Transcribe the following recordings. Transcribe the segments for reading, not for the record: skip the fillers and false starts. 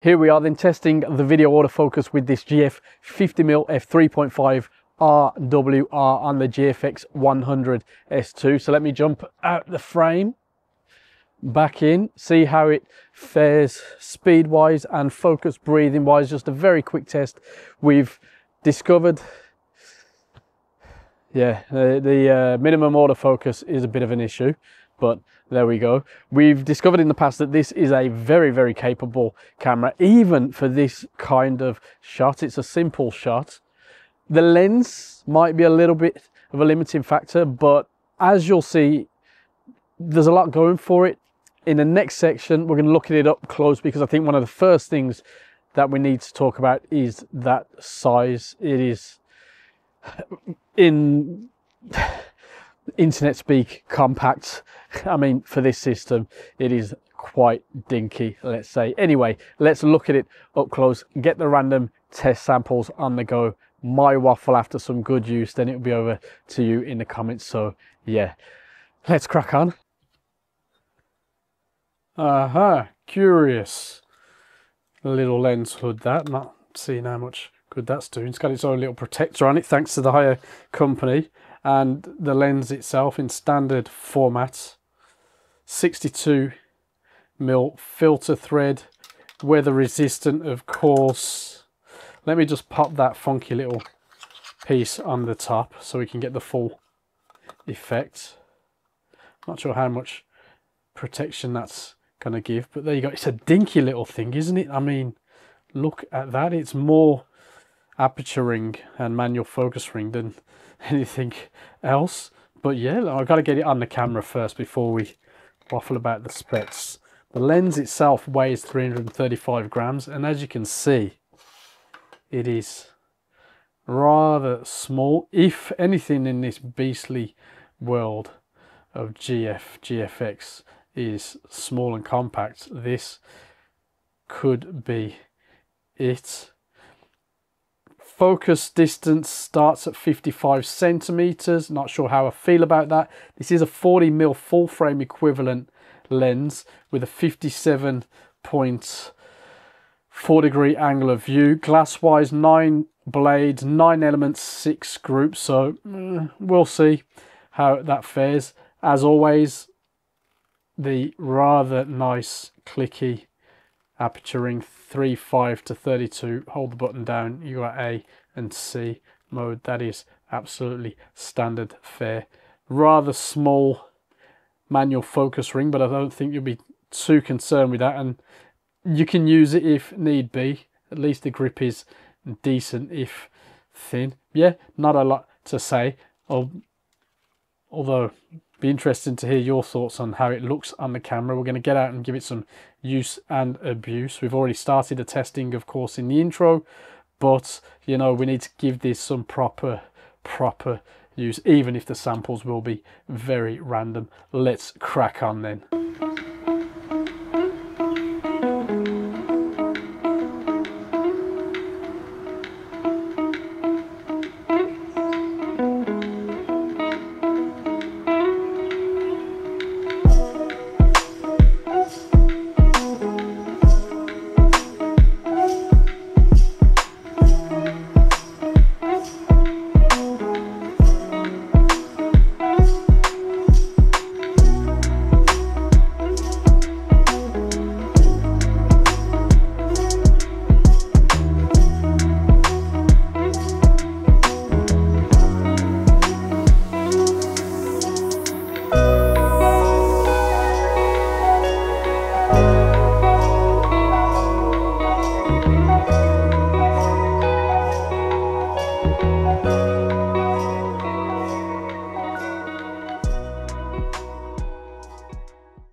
Here we are then testing the video autofocus with this GF 50mm f3.5 R WR on the GFX 100 S2. So let me jump out the frame, back in, see how it fares speed wise and focus breathing wise. Just a very quick test. We've discovered, yeah, the minimum autofocus is a bit of an issue, but there we go. We've discovered in the past that this is a very, very capable camera, even for this kind of shot. It's a simple shot. The lens might be a little bit of a limiting factor, but as you'll see, there's a lot going for it. In the next section, we're going to look at it up close, because I think one of the first things that we need to talk about is that size. It is, in internet speak, compact. I mean, for this system, it is quite dinky, let's say. Anyway, let's look at it up close, get the random test samples on the go. My waffle after some good use, then it'll be over to you in the comments. So yeah, let's crack on. Curious little lens hood, that, not seeing how much good that's doing. It's got its own little protector on it, thanks to the hire company. And the lens itself in standard format, 62mm filter thread, weather resistant of course. Let me just pop that funky little piece on the top so we can get the full effect. Not sure how much protection that's going to give, but there you go. It's a dinky little thing, isn't it? I mean, look at that. It's more aperture ring and manual focus ring than anything else. But yeah, I've got to get it on the camera first before we waffle about the specs. The lens itself weighs 335 grams, and as you can see, it is rather small. If anything in this beastly world of GFX is small and compact, this could be it. Focus distance starts at 55 centimeters. Not sure how I feel about that. This is a 40mm full frame equivalent lens with a 57.4 degree angle of view. Glass wise, 9 blades, 9 elements, 6 groups. So we'll see how that fares. As always, the rather nice clicky aperture ring, 3.5 to 32. Hold the button down, you got A and C mode. That is absolutely standard fare. Rather small manual focus ring, but I don't think you'll be too concerned with that, and you can use it if need be. At least the grip is decent, if thin. Yeah, not a lot to say, although be interesting to hear your thoughts on how it looks on the camera. We're going to get out and give it some use and abuse. We've already started the testing, of course, in the intro, but you know, we need to give this some proper use, even if the samples will be very random. Let's crack on then.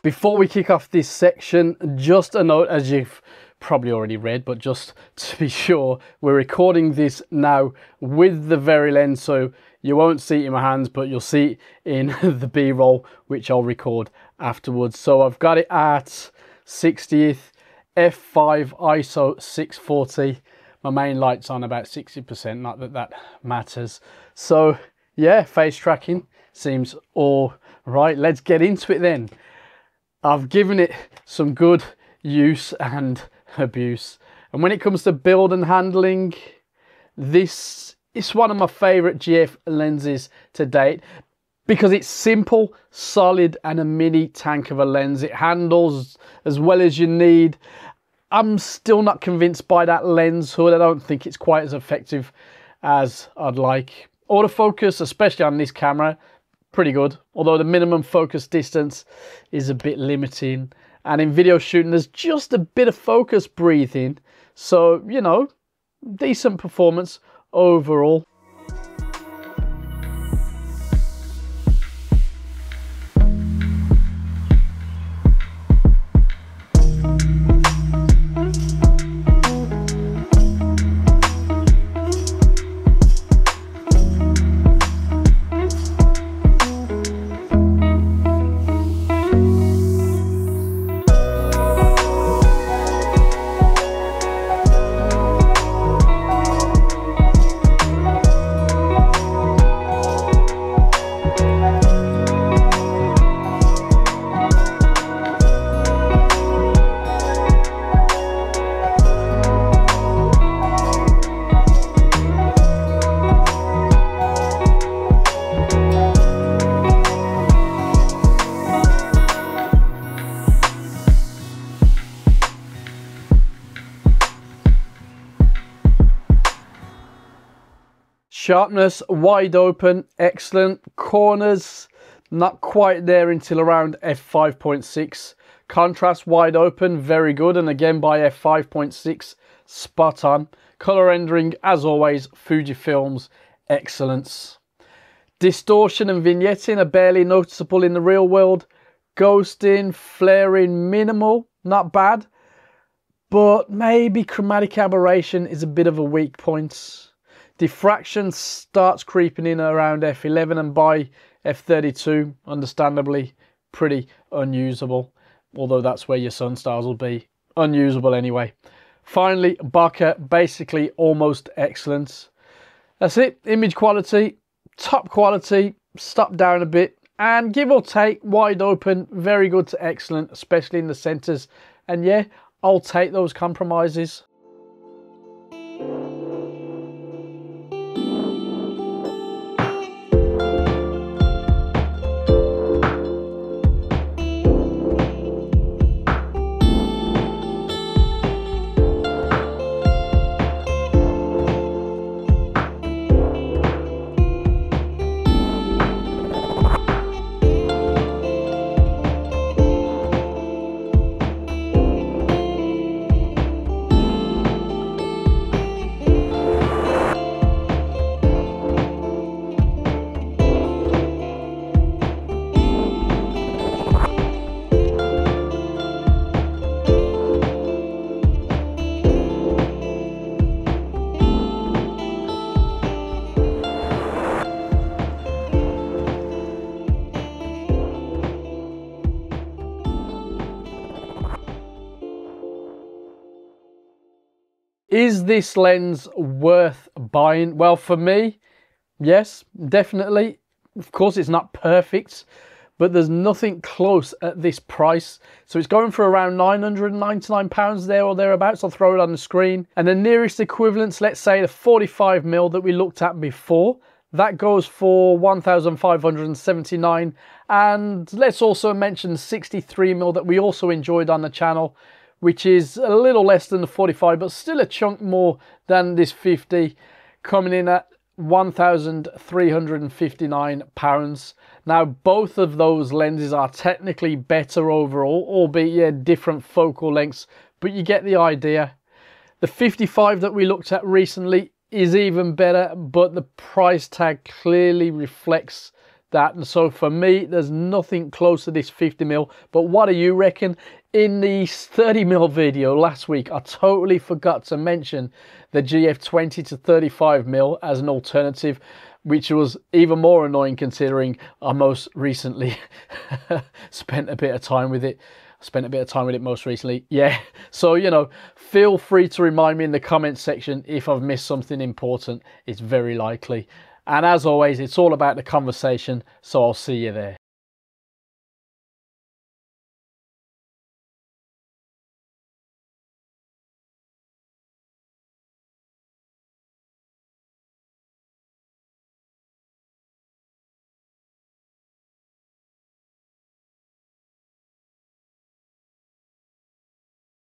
Before we kick off this section, just a note, as you've probably already read, but just to be sure, we're recording this now with the very lens, so you won't see it in my hands, but you'll see it in the B-roll, which I'll record afterwards. So I've got it at 60th, f5 ISO 640. My main light's on about 60%, not that that matters. So yeah, face tracking seems all right. Let's get into it then. I've given it some good use and abuse. And when it comes to build and handling, this is one of my favorite GF lenses to date, because it's simple, solid, and a mini tank of a lens. It handles as well as you need. I'm still not convinced by that lens hood. I don't think it's quite as effective as I'd like. Autofocus, especially on this camera, pretty good, although the minimum focus distance is a bit limiting. And in video shooting, there's just a bit of focus breathing. So, you know, decent performance overall. Sharpness, wide open, excellent. Corners, not quite there until around f5.6. Contrast, wide open, very good. And again, by f5.6, spot on. Color rendering, as always, Fujifilm's excellence. Distortion and vignetting are barely noticeable in the real world. Ghosting, flaring, minimal, not bad. But maybe chromatic aberration is a bit of a weak point. Diffraction starts creeping in around f11, and by f32, understandably, pretty unusable. Although that's where your sun stars will be. Unusable anyway. Finally, bokeh, basically almost excellent. That's it. Image quality, top quality, stop down a bit. And give or take, wide open, very good to excellent, especially in the centers. And yeah, I'll take those compromises. Is this lens worth buying? Well, for me, yes, definitely. Of course, it's not perfect, but there's nothing close at this price. So it's going for around £999 there or thereabouts. I'll throw it on the screen. And the nearest equivalents, let's say the 45mm that we looked at before, that goes for £1,579. And let's also mention 63mm that we also enjoyed on the channel, which is a little less than the 45, but still a chunk more than this 50, coming in at £1,359. Now, both of those lenses are technically better overall, albeit, yeah, different focal lengths, but you get the idea. The 55 that we looked at recently is even better, but the price tag clearly reflects that. And so for me, there's nothing close to this 50mm. But what do you reckon? In the 30mm video last week, I totally forgot to mention the GF 20 to 35mm as an alternative, which was even more annoying considering I most recently spent a bit of time with it. Most recently. Yeah, so, you know, feel free to remind me in the comments section if I've missed something important. It's very likely. And as always, it's all about the conversation, so I'll see you there.